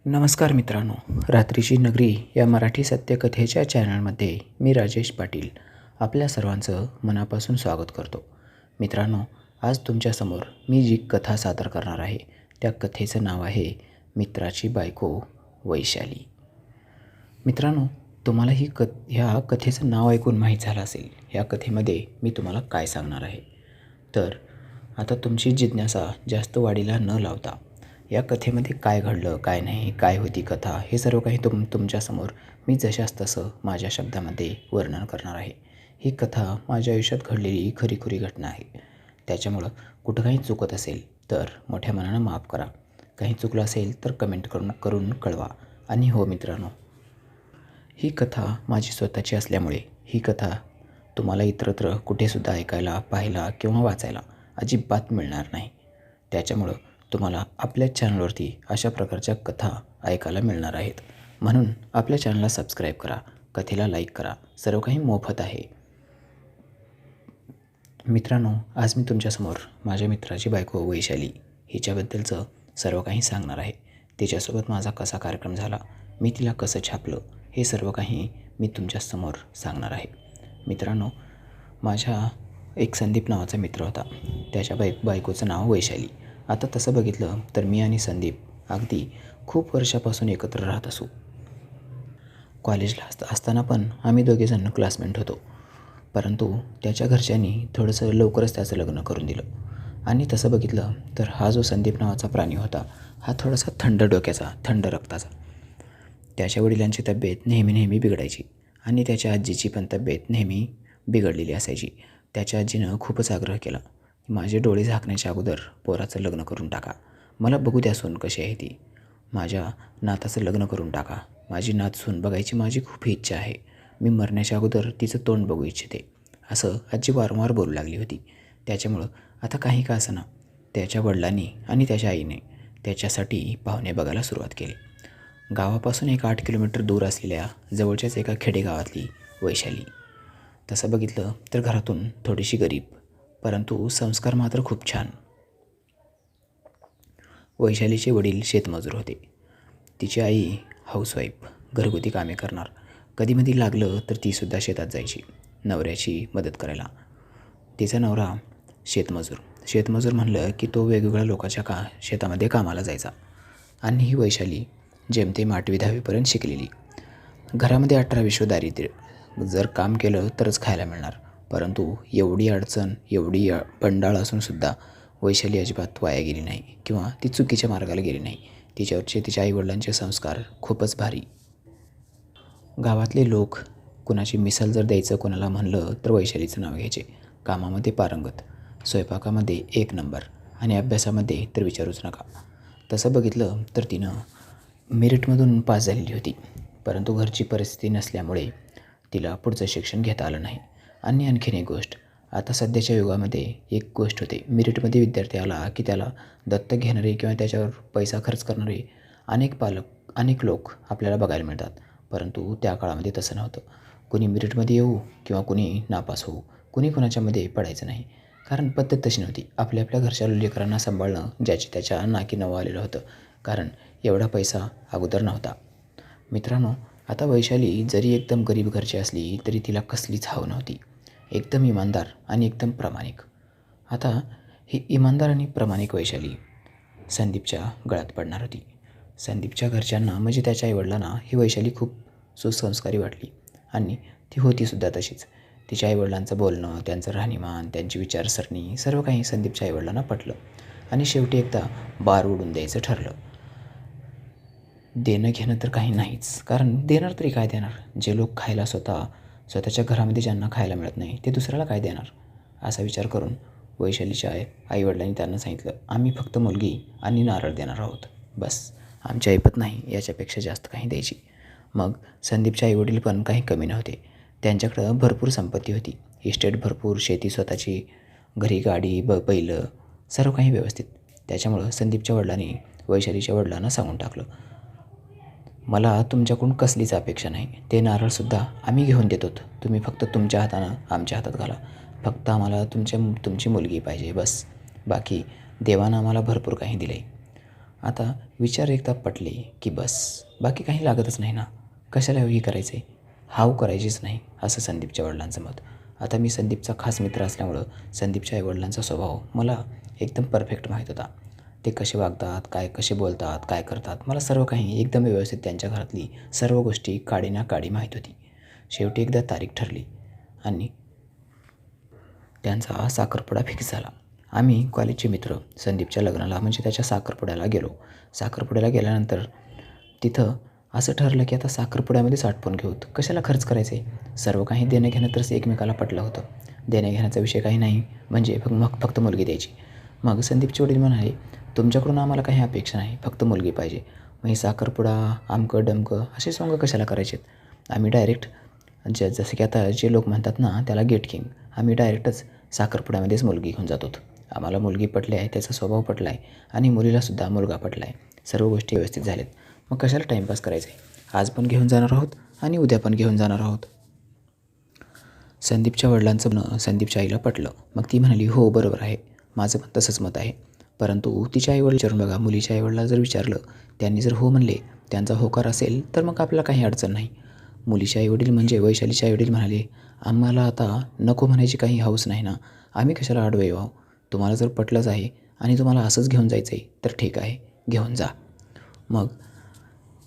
नमस्कार मित्रांनो, रात्रीची नगरी या मराठी सत्यकथेच्या चॅनलमध्ये मी राजेश पाटील आपल्या सर्वांचं मनापासून स्वागत करतो. मित्रांनो, आज तुमच्यासमोर मी जी कथा सादर करणार आहे त्या कथेचं नाव आहे मित्राची बायको वैशाली. मित्रांनो, तुम्हाला ह्या कथेचं नाव ऐकून माहीत झालं असेल या कथेमध्ये मी तुम्हाला काय सांगणार आहे. तर आता तुमची जिज्ञासा जास्त वाढीला न लावता या कथेमध्ये काय घडलं, काय नाही, काय होती कथा, हे सर्व काही तुमच्यासमोर मी जशास तसं माझ्या शब्दामध्ये वर्णन करणार आहे. ही कथा माझ्या आयुष्यात घडलेली खरी घटना आहे. त्याच्यामुळं कुठं काही चुकत असेल तर मोठ्या मनानं माफ करा. काही चुकलं असेल तर कमेंट करून कळवा. आणि हो मित्रांनो, ही कथा माझी स्वतःची असल्यामुळे ही कथा तुम्हाला इतरत्र कुठेसुद्धा ऐकायला, पाहायला किंवा वाचायला अजिबात मिळणार नाही. त्याच्यामुळं तुम्हाला आपल्या चॅनलवरती अशा प्रकारच्या कथा ऐकायला मिळणार आहेत. म्हणून आपल्या चॅनलला सबस्क्राईब करा, कथेला लाईक करा, सर्व काही मोफत आहे. मित्रांनो, आज मी तुमच्यासमोर माझ्या मित्राची बायको वैशाली हिच्याबद्दलचं सर्व काही सांगणार आहे. तिच्यासोबत माझा कसा कार्यक्रम झाला, मी तिला कसं छापलं, हे सर्व काही मी तुमच्यासमोर सांगणार आहे. मित्रांनो, माझ्या एक संदीप नावाचा मित्र होता. त्याच्या बायकोचं नाव वैशाली. आता तसं बघितलं तर मी आणि संदीप अगदी खूप वर्षापासून एकत्र राहत असू. कॉलेजला असताना पण आम्ही दोघेजण क्लासमेट होतो. परंतु त्याच्या घरच्यांनी थोडंसं लवकरच त्याचं लग्न करून दिलं. आणि तसं बघितलं तर हा जो संदीप नावाचा प्राणी होता हा थोडासा थंड डोक्याचा, थंड रक्ताचा. त्याच्या वडिलांची तब्येत नेहमी बिघडायची आणि त्याच्या आजीची पण तब्येत नेहमी बिघडलेली असायची. त्याच्या आजीनं खूपच आग्रह केला, माझे डोळे झाकण्याच्या अगोदर पोराचं लग्न करून टाका, मला बघू द्या सून कशी आहे ती, माझ्या नाताचं लग्न करून टाका, माझी नात सून बघायची माझी खूप इच्छा आहे, मी मरण्याच्या अगोदर तिचं तोंड बघू इच्छिते, असं आजी वारंवार बोलू लागली होती. त्याच्यामुळं आता काही का असेना त्याच्या वडिलांनी आणि त्याच्या आईने त्याच्यासाठी पाहुणे बघायला सुरुवात केली. गावापासून एक 8 किलोमीटर दूर असलेल्या जवळच्याच एका खेडेगावातली वैशाली. तसं बघितलं तर घरातून थोडीशी गरीब, परंतु संस्कार मात्र खूप छान. वैशालीचे वडील शेतमजूर होते. तिची आई हाऊसवाईफ, घरगुती कामे करणार. कधीमधी लागलं तर तीसुद्धा शेतात जायची नवऱ्याची मदत करायला. तिचा नवरा शेतमजूर म्हणलं की तो वेगवेगळ्या लोकांच्या शेतामध्ये कामाला जायचा. आणि ही वैशाली जेमतेम 8वी 10वीपर्यंत शिकलेली. घरामध्ये 18-20 दारिद्र्य, जर काम केलं तरच खायला मिळणार. परंतु एवढी अडचण, एवढी बंडाळ असूनसुद्धा वैशाली अजिबात वाया गेली नाही किंवा ती चुकीच्या मार्गाला गेली नाही. तिच्यावरचे तिच्या आईवडिलांचे संस्कार खूपच भारी. गावातले लोक कुणाची मिसाल जर द्यायचं कोणाला म्हणलं तर वैशालीचं नाव घ्यायचे. कामामध्ये पारंगत, स्वयंपाकामध्ये 1 नंबर आणि अभ्यासामध्ये तर विचारूच नका. तसं बघितलं तर तिनं मेरिटमधून पास झालेली होती. परंतु घरची परिस्थिती नसल्यामुळे तिला पुढचं शिक्षण घेता आलं नाही. आणि आणखीन एक गोष्ट, आता सध्याच्या युगामध्ये एक गोष्ट होते, मेरिटमध्ये विद्यार्थी आला की त्याला दत्तक घेणारे किंवा त्याच्यावर पैसा खर्च करणारे अनेक लोक आपल्याला बघायला मिळतात. परंतु त्या काळामध्ये तसं नव्हतं. कुणी मेरिटमध्ये येऊ किंवा कुणी नापास होऊ, कुणी कुणाच्यामध्ये पडायचं नाही. कारण पद्धत तशी नव्हती. आपल्या घरच्या लेकरांना सांभाळणं ज्याची त्याच्या नाकी नवं आलेलं होतं. कारण एवढा पैसा अगोदर नव्हता. मित्रांनो, आता वैशाली जरी एकदम गरीब घरची असली तरी तिला कसलीच हाव नव्हती. एकदम इमानदार आणि एकदम प्रामाणिक. आता ही इमानदार आणि प्रामाणिक वैशाली संदीपच्या गळ्यात पडणार होती. संदीपच्या घरच्यांना म्हणजे त्याच्या आईवडिलांना ही वैशाली खूप सुसंस्कारी वाटली आणि ती होतीसुद्धा तशीच. तिच्या आईवडिलांचं बोलणं, त्यांचं राहणीमान, त्यांची विचारसरणी सर्व काही संदीपच्या आईवडिलांना पटलं. आणि शेवटी एकदा बार उडून द्यायचं ठरलं. देणं घेणं तर काही नाहीच, कारण देणार तरी काय देणार. जे लोक खायला स्वतःच्या घरामध्ये ज्यांना खायला मिळत नाही ते दुसऱ्याला काय देणार, असा विचार करून वैशालीच्या आईवडिलांनी त्यांना सांगितलं, आम्ही फक्त मुलगी आणि नारळ देणार आहोत, बस, आमची ऐपत नाही याच्यापेक्षा जास्त काही द्यायची. मग संदीपचे आईवडील पण काही कमी नव्हते. त्यांच्याकडं भरपूर संपत्ती होती, इस्टेट भरपूर, शेती स्वतःची, घरी गाडी, बैल, सर्व काही व्यवस्थित. त्याच्यामुळं संदीपच्या वडिलांनी वैशालीच्या वडिलांना सांगून टाकलं, मला तुमच्याकडून कसलीच अपेक्षा नाही, ते नारळसुद्धा आम्ही घेऊन देतो, तुम्ही फक्त तुमच्या हातानं आमच्या हातात घाला, फक्त आम्हाला तुमची मुलगी पाहिजे बस, बाकी देवानं आम्हाला भरपूर काही दिलं आहे. आता विचार एकदा पटले की बस, बाकी काही लागतच नाही ना. कशाला हे करायचं आहे, हाव करायचीच नाही, असं संदीपच्या वडिलांचं मत. आता मी संदीपचा खास मित्र असल्यामुळं संदीपच्या आईवडिलांचा स्वभाव मला एकदम परफेक्ट माहीत होता. ते कसे वागतात, काय कसे बोलतात, काय करतात, मला सर्व काही एकदम व्यवस्थित त्यांच्या घरातली सर्व गोष्टी काडीना काडी माहीत होती. शेवटी एकदा तारीख ठरली आणि त्यांचा साखरपुडा फिक्स झाला. आम्ही कॉलेजचे मित्र संदीपच्या लग्नाला म्हणजे त्याच्या साखरपुड्याला गेलो. साखरपुड्याला गेल्यानंतर तिथं असं ठरलं की आता साखरपुड्यामध्येच आटपून घेऊत, कशाला खर्च करायचे. सर्व काही देणं घेणं तर एकमेकाला पटलं होतं. देण्या घेण्याचा विषय काही नाही, म्हणजे मग फक्त मुलगी द्यायची. मग संदीपचे वडील म्हणाले, तुमच्याकडून आम्हाला काही अपेक्षा नाही, फक्त मुलगी पाहिजे. मग हे साखरपुडा आमकं डमकं असे सॉंग कशाला करायचेत. आम्ही डायरेक्ट जसं की आता जे लोक म्हणतात ना त्याला गेट किंग, आम्ही डायरेक्टच साखरपुड्यामध्येच मुलगी घेऊन जातो. आम्हाला मुलगी पटली आहे, त्याचा स्वभाव पटला आहे आणि मुलीलासुद्धा मुलगा पटला आहे. सर्व गोष्टी व्यवस्थित झाल्यात. मग कशाला टाईमपास करायचा आहे. आज पण घेऊन जाणार आहोत आणि उद्या पण घेऊन जाणार आहोत. संदीपच्या वडिलांचं म्हणणं संदीपच्या आईला पटलं. मग ती म्हणाली, हो बरोबर आहे, माझं पण तसंच मत आहे. परंतु तिच्या आईवडील विचारून बघा, मुलीच्या आईवडिला जर विचारलं, त्यांनी जर हो म्हणले, त्यांचा होकार असेल तर मग आपल्याला काही अडचण नाही. मुलीचे आईवडील म्हणजे वैशालीचे आईवडील म्हणाले, आम्हाला आता नको म्हणायची काही हौस नाही ना, आम्ही कशाला आडवे येऊ. तुम्हाला जर पटलंच आहे आणि तुम्हाला असंच घेऊन जायचं आहे तर ठीक आहे, घेऊन जा. मग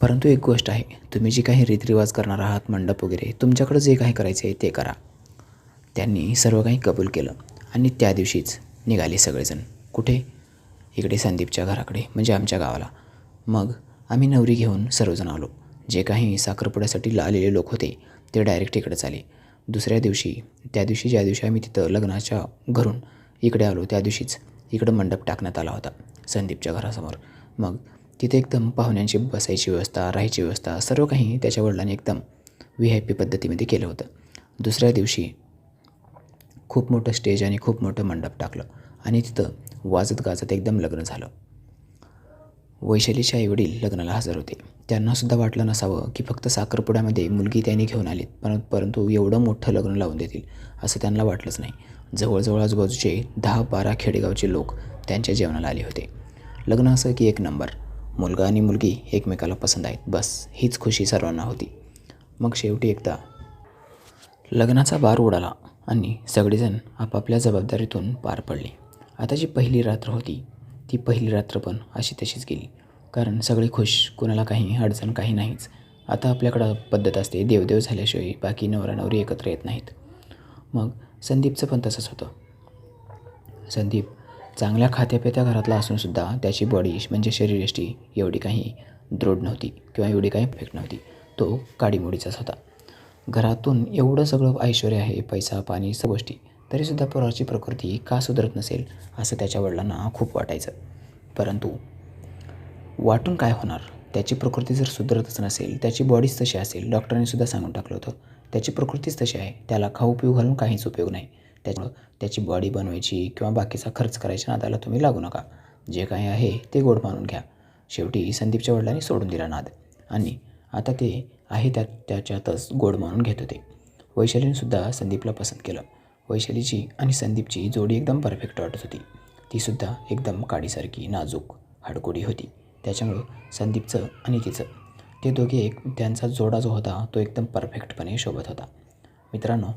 परंतु एक गोष्ट आहे, तुम्ही जी काही रीतरिवाज करणार आहात, मंडप वगैरे, तुमच्याकडं जे काही करायचं आहे ते करा. त्यांनी सर्व काही कबूल केलं आणि त्या दिवशीच निघाले सगळेजण. कुठे? इकडे संदीपच्या घराकडे, म्हणजे आमच्या गावाला. मग आम्ही नवरी घेऊन सर्वजण आलो. जे काही साखरपुड्यासाठी आलेले लोक होते ते डायरेक्ट इकडेच आले. दुसऱ्या दिवशी, त्या दिवशी ज्या दिवशी आम्ही तिथं लग्नाच्या घरून इकडे आलो त्या दिवशीच इकडं मंडप टाकण्यात आला होता संदीपच्या घरासमोर. मग तिथे एकदम पाहुण्यांची बसायची व्यवस्था, राहायची व्यवस्था, सर्व काही त्याच्या वडिलांनी एकदम VIP पद्धतीमध्ये केलं होतं. दुसऱ्या दिवशी खूप मोठं स्टेज आणि खूप मोठं मंडप टाकलं आणि तिथं वाजत गाजत एकदम लग्न झालं. वैशालीचे आईवडील लग्नाला हजर होते. त्यांनासुद्धा वाटलं नसावं की फक्त साखरपुड्यामध्ये मुलगी त्यांनी घेऊन आलीत, परंतु एवढं मोठं लग्न लावून देतील असं त्यांना वाटलंच नाही. जवळजवळ आजूबाजूचे 10-12 खेडेगावचे लोक त्यांच्या जेवणाला आले होते. लग्न असं की एक नंबर, मुलगा आणि मुलगी एकमेकाला पसंत आहेत, बस हीच खुशी सर्वांना होती. मग शेवटी एकदा लग्नाचा बार उडाला आणि सगळेजण आपापल्या जबाबदारीतून पार पडले. आता जी पहिली रात्र होती ती पहिली रात्र पण अशी तशीच गेली, कारण सगळे खुश, कोणाला काही अडचण काही नाहीच. आता आपल्याकडं पद्धत असते, देवदेव झाल्याशिवाय बाकी नवरा नवरी एकत्र येत नाहीत. मग संदीपचं पण तसंच होतं. संदीप चांगल्या खात्यापित्या घरातला असूनसुद्धा त्याची बॉडी म्हणजे शरीरयष्टी एवढी काही दृढ नव्हती किंवा एवढी काही परफेक्ट नव्हती. तो काडीमोडीचाच होता. घरातून एवढं सगळं ऐश्वर्य आहे, पैसा पाणी सर्व गोष्टी, तरीसुद्धा पोराची प्रकृती का सुधरत नसेल असं त्याच्या वडिलांना खूप वाटायचं. परंतु वाटून काय होणार, त्याची प्रकृती जर सुधरतच नसेल, त्याची बॉडीच तशी असेल, डॉक्टरांनीसुद्धा सांगून टाकलं होतं त्याची प्रकृतीच तशी आहे, त्याला खाऊ पिऊ घालून काहीच उपयोग नाही. त्याच्यामुळं त्याची बॉडी बनवायची किंवा बाकीचा खर्च करायच्या नादाला तुम्ही लागू नका, जे काही आहे ते गोड मानून घ्या. शेवटी संदीपच्या वडिलांनी सोडून दिला नाद आणि आता ते आहे त्याच्यातच गोड मानून घेत होते. वैशालीनेसुद्धा संदीपला पसंत केलं. वैशालीची आणि संदीपची जोडी एकदम परफेक्ट वाटत होती. तीसुद्धा एकदम काडीसारखी नाजूक हाडकोडी होती. त्याच्यामुळं संदीपचं आणि तिचं ते दोघे त्यांचा जोडा जो होता तो एकदम परफेक्टपणे शोभत होता. मित्रांनो,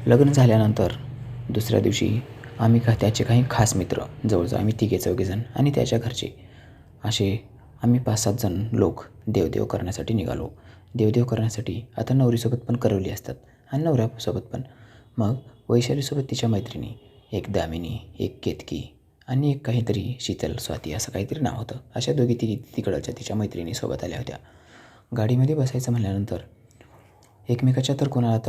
लग्न झाल्यानंतर दुसऱ्या दिवशी आम्ही त्याचे काही खास मित्र, जवळजवळ आम्ही 3-4 आणि त्याच्या घरचे असे आम्ही 5-7 जण लोक देवदेव करण्यासाठी निघालो. देवदेव करण्यासाठी आता नवरीसोबत पण करवली असतात आणि नवऱ्यासोबत पण. मग वैशालीसोबत तिच्या मैत्रिणी, एक दामिनी, एक केतकी आणि एक काहीतरी शीतल स्वाती असं काहीतरी नाव होतं, अशा दोघी तिकडच्या तिच्या मैत्रिणीसोबत आल्या होत्या. गाडीमध्ये बसायचं म्हणल्यानंतर एकमेकाच्या तर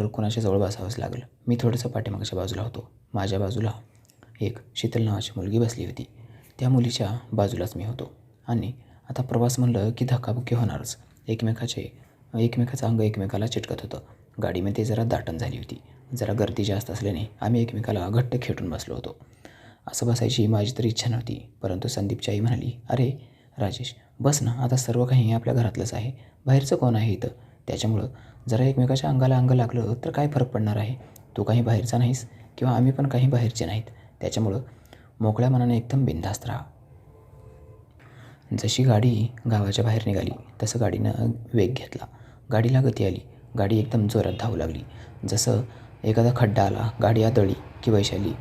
कोणाच्या जवळ बसावंच लागलं. मी थोडंसं पाठीमागच्या बाजूला होतो. माझ्या बाजूला एक शीतल नावाची मुलगी बसली होती. त्या मुलीच्या बाजूलाच मी होतो आणि आता प्रवास म्हणलं की धक्काबुक्की होणारच. एकमेकाचं अंग एकमेकाला चिटकत होतं. गाडीमध्ये जरा दाटण झाली होती. जरा गर्दी जास्त असल्याने आम्ही एकमेकाला घट्ट खेटून बसलो होतो. असं बसायची माझी तरी इच्छा नव्हती, परंतु संदीपची आई म्हणाली, अरे राजेश बस ना, आता सर्व काही आपल्या घरातलंच आहे, बाहेरचं कोण आहे इथं. त्याच्यामुळं जरा एकमेकाच्या अंगाला अंग लागलं तर काय फरक पडणार आहे. तू काही बाहेरचा नाहीस किंवा आम्ही पण काही बाहेरचे नाहीत. त्याच्यामुळं मोकळ्या मनाने एकदम बिनधास्त राहा. जशी गाडी गावाच्या बाहेर निघाली तसं गाडीनं वेग घेतला. गाडीला गती आली. गाडी एकदम जोरात धावू लागली. जसं एखादा खड्डा आला, गाडी आदळली की वैशाली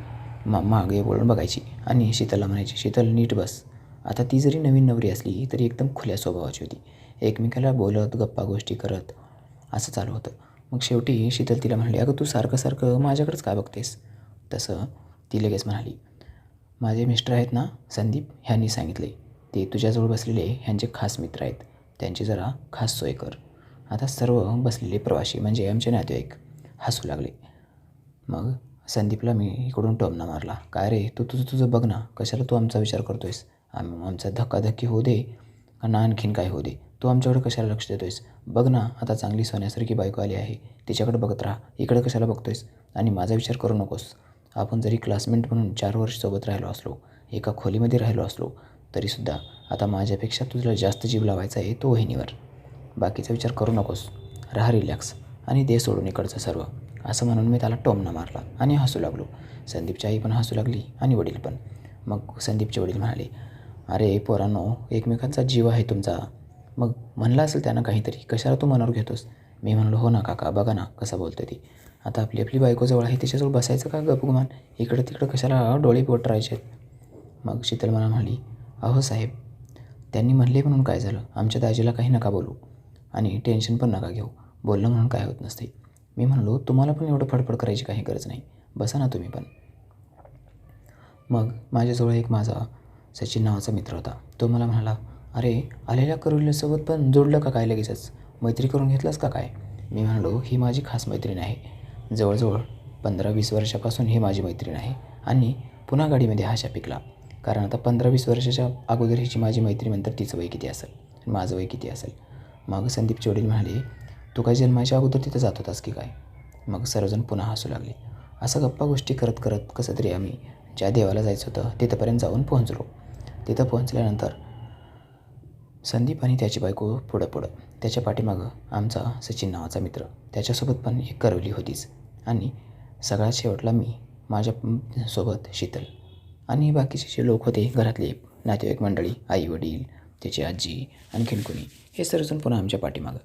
मागे वळून बघायची आणि शीतलला म्हणायची, शीतल नीट बस. आता ती जरी नवीन नवरी असली तरी एकदम खुल्या स्वभावाची होती. एकमेकाला बोलत गप्पा गोष्टी करत असं चालू होतं. मग शेवटी शीतल तिला म्हणाली, अगं तू सारखं सारखं माझ्याकडेच का बघतेस? तसं ती लगेच म्हणाली, माझे मिस्टर आहेत ना संदीप, ह्यांनी सांगितले ते तुझ्याजवळ बसलेले ह्यांचे खास मित्र आहेत, त्यांची जरा खास सोय कर. आता सर्व बसलेले प्रवासी म्हणजे आमचे नातेवाईक हसू लागले. मग संदीपला मी इकडून टोमणा मारला, काय रे तू तुझं तुझं बघ ना, कशाला तू आमचा विचार करतोयस? आमचा धक्काधक्की होऊ दे का ना आणखीन काय होऊ दे, तू आमच्याकडे कशाला लक्ष देतोयस? बघ ना, आता चांगली सोन्यासारखी बायको आली आहे, तिच्याकडे बघत राहा, इकडे कशाला बघतोयस? आणि माझा विचार करू नकोस. आपण जरी क्लासमेट म्हणून 4 वर्ष सोबत राहिलो असलो, एका खोलीमध्ये राहिलो असलो, तरीसुद्धा आता माझ्यापेक्षा तुला जास्त जीव लावायचा आहे तो वहिनीवर. बाकीचा विचार करू नकोस, राहा रिलॅक्स आणि दे सोडून इकडचं सर्व. असं म्हणून मी त्याला टोमणा मारला आणि हसू लागलो. संदीपची आई पण हसू लागली आणि वडील पण. मग संदीपचे वडील म्हणाले, अरे पोरांनो, एकमेकांचा जीव आहे तुमचा. मग म्हणलं असेल त्यानं काहीतरी, कशाला तू मनावर घेतोस? मी म्हणलो, हो ना काका, बघा ना कसं बोलते ती. आता आपली आपली बायकोजवळ आहे, तिच्याजवळ बसायचं का गपगुमान? इकडं तिकडं कशाला डोळे पोटरायचे? मग शीतल मला म्हणाली, अहो साहेब, त्यांनी म्हणले म्हणून काय झालं? आमच्या दाजीला काही नका बोलू आणि टेन्शन पण नका घेऊ, बोलणं म्हणून काय होत नसते. मी म्हणलो, तुम्हाला पण एवढं फडफड करायची काही गरज नाही, बसा ना तुम्ही पण. मग माझ्याजवळ एक माझा सचिन नावाचा मित्र होता. तो मला म्हणाला, अरे आलेल्या करुलीसोबत पण जोडलं का काय लगेचच? मैत्री करून घेतलास का काय? मी म्हणालो, ही माझी खास मैत्रीण आहे. जवळजवळ 15-20 वर्षापासून ही माझी मैत्रीण आहे आणि पुन्हा गाडीमध्ये हाशा पिकला. कारण आता 15-20 वर्षाच्या अगोदर हिची माझी मैत्री म्हणतात, तिचं वय किती असेल आणि माझं वय किती असेल? मग संदीपचे वडील म्हणाले, तू काय जन्माच्या अगोदर तिथं जात होतास की काय? मग सर्वजण पुन्हा हसू लागले. असं गप्पा गोष्टी करत करत कसं तरी आम्ही ज्या देवाला जायचं होतं तिथंपर्यंत जाऊन पोहोचलो. तिथं पोहोचल्यानंतर संदीप आणि त्याची बायको पुढं पुढं, त्याच्या पाठीमागं आमचा सचिन नावाचा मित्र, त्याच्यासोबत पण एक करवली होतीच आणि सगळ्यात शेवटला मी, माझ्यासोबत शीतल आणि बाकीचे जे लोक होते घरातले नातेवाईक मंडळी, आई वडील, त्याची आजी, आणखीन कोणी, हे सर्वजण पुन्हा आमच्या पाठीमागं.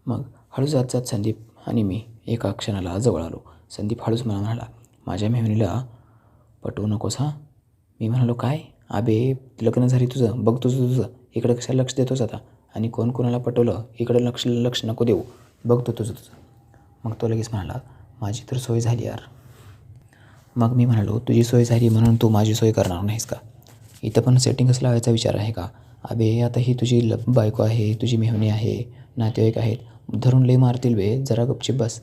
मग हळू जात जात संदीप आणि मी एका क्षणाला जवळ आलो. संदीप हळूच मला म्हणाला, माझ्या मेहुणीला पटवू नकोस हां. मी म्हणालो, काय आबे, लग्न झाली तुझं, बघ तुझं तुझं, इकडं कशाला लक्ष देतोस आता? आणि कोण कोणाला पटवलं इकडं लक्ष नको देऊ, बघ तू तुझं तुझं. मग तो लगेच म्हणाला, माझी तर सोय झाली यार. मग मी म्हणालो, तुझी सोय झाली म्हणून तू माझी सोय करणार नाहीस का? इथं पण सेटिंगच लावायचा विचार आहे का? अबे आता ही तुझी बायको आहे, तुझी मेहुणी आहे, नातेवाईक आहेत, धरून लई मारतील बे, जरा गपचीप बस.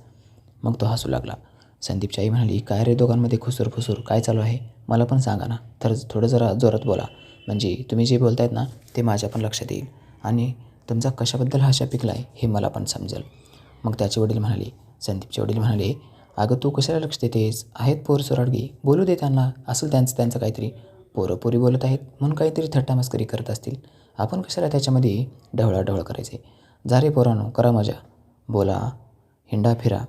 मग तो हसू लागला. संदीपची आई म्हणाली, काय रे दोघांमध्ये खुसूर फुसूर काय चालू आहे? मला पण सांगा ना, तर थोडं जरा जोरात बोला, म्हणजे तुम्ही जे बोलतायत ना ते माझ्या पण लक्षात येईल आणि तुमचा कशाबद्दल हाशा पिकला आहे हे मला पण समजेल. मग त्याचे वडील म्हणाले, संदीपचे वडील म्हणाले, अगं तू कशाला लक्ष देतेस? आहेत पोर सोराडगी, बोलू दे त्यांना, असेल त्यांचं काहीतरी, पोरं पोरी बोलत आहेत म्हणून काहीतरी थट्टामस्करी करत असतील, आपण कशाला त्याच्यामध्ये ढवळाढवळ करायचे? जा रे पोरांनो, करा मजा, बोला, हिंडा फिरा.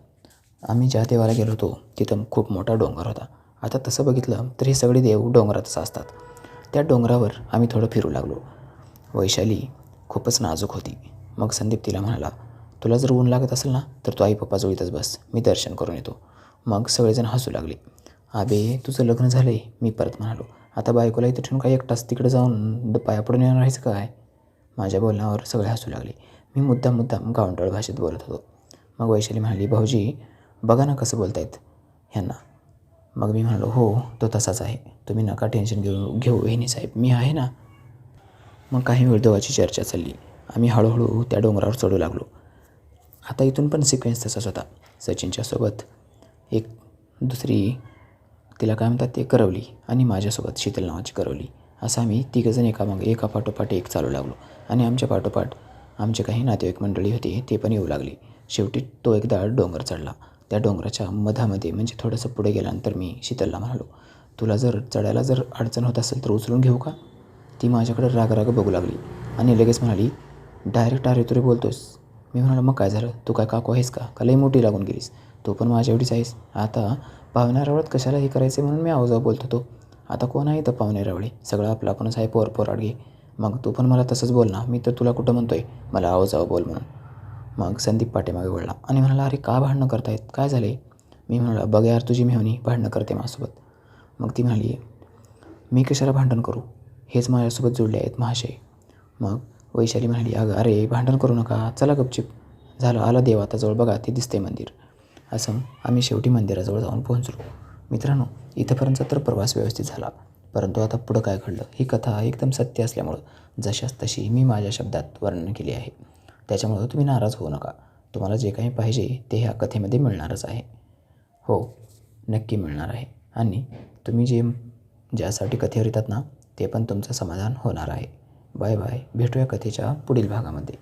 आम्ही ज्या देवाला गेलो होतो तिथं खूप मोठा डोंगर होता. आता तसं बघितलं तर हे सगळे देव डोंगरातच असतात. त्या डोंगरावर आम्ही थोडं फिरू लागलो. वैशाली खूपच नाजूक होती. मग संदीप तिला म्हणाला, तुला जर ऊन लागत असेल ना तर तू आई पप्पाजवळ इथंच बस, मी दर्शन करून येतो. मग सगळेजण हसू लागले. अबे तुझं लग्न झालं आहे, मी परत म्हणालो. आता बायकोला इथं ठेवून काय एकटाच तिकडे जाऊन पाया पडून येणार आहेस काय? माझ्या बोलण्यावर सगळे हसू लागले. मी मुद्दाम गावंढळ भाषेत बोलत होतो. मग वैशाली म्हणाली, भाऊजी बघा ना कसं बोलतायत ह्यांना. मग मी म्हणालो, हो तो तसाच आहे, तुम्ही नका टेन्शन घेऊ वहिनी साहेब, मी आहे ना. मग काही वेळ देवाची चर्चा चालली. आम्ही हळूहळू त्या डोंगरावर चढू लागलो. आता इथून पण सिक्वेन्स तसाच होता. सचिनच्या सोबत एक दुसरी, तिला काय म्हणतात ते, करवली आणि माझ्यासोबत शीतल नावाची करवली, असं आम्ही तिघंजण एका पाठोपाठ एक चालू लागलो. आणि आमच्या पाठोपाठ आमचे काही नातेवाईक मंडळी होते ते पण येऊ लागले. शेवटी तो एकदा डोंगर चढला. त्या डोंगराच्या मधामध्ये म्हणजे थोडंसं पुढे गेल्यानंतर मी शीतलला म्हणालो, तुला जर चढायला जर अडचण होत असेल तर उचलून घेऊ का? ती माझ्याकडे राग बघू लागली आणि लगेच म्हणाली, डायरेक्ट अरे तुरे बोलतोस? मी म्हणालो, मग काय झालं, तू काय काकू आहेस का लई मोठी लागून गेलीस? तू पण माझ्या एवढीच आहेस. आता पाहुण्यारावळत कशाला हे करायचं म्हणून मी आवाजावर बोलत होतो. आता कोण आहे तर पाहुणे रावळे, सगळं आपलं आपणच आहे, पोराडगे. मग तू पण मला तसंच बोल ना, मी तर तुला कुठं म्हणतो आहे मला आव बोल म्हणून. मग संदीप पाठीमागे वळला आणि म्हणाला, अरे का भांडणं करतायत, काय झालं आहे? मी म्हणाला, बघ यार तुझी मेहुणी भांडणं करते माझ्यासोबत. मग ती म्हणाली, मी कशाला भांडण करू, हेच माझ्यासोबत जोडले आहेत महाशय. मग वैशाली म्हणाली, अगं अरे भांडण करू नका, चला गपचिप. झालं, आला देव आता जवळ, बघा ते दिसते मंदिर. असं आम्ही शेवटी मंदिराजवळ जाऊन पोहोचलो. मित्रांनो, इथंपर्यंतचा तर प्रवास व्यवस्थित झाला. परंतु आता पुढं काय घडलं, ही कथा एकदम सत्य असल्यामुळं जशाच तशी मी माझ्या शब्दात वर्णन केली आहे. त्याच्यामुळं तुम्ही नाराज होऊ नका. तुम्हाला जे काही पाहिजे ते ह्या कथेमध्ये मिळणारच आहे. हो, नक्की मिळणार आहे. आणि तुम्ही ज्यासाठी कथेवर येतात ना, ते पण तुमचं समाधान होणार आहे. Bye bye. भेटूया कथेच्या पुढील भागामध्ये.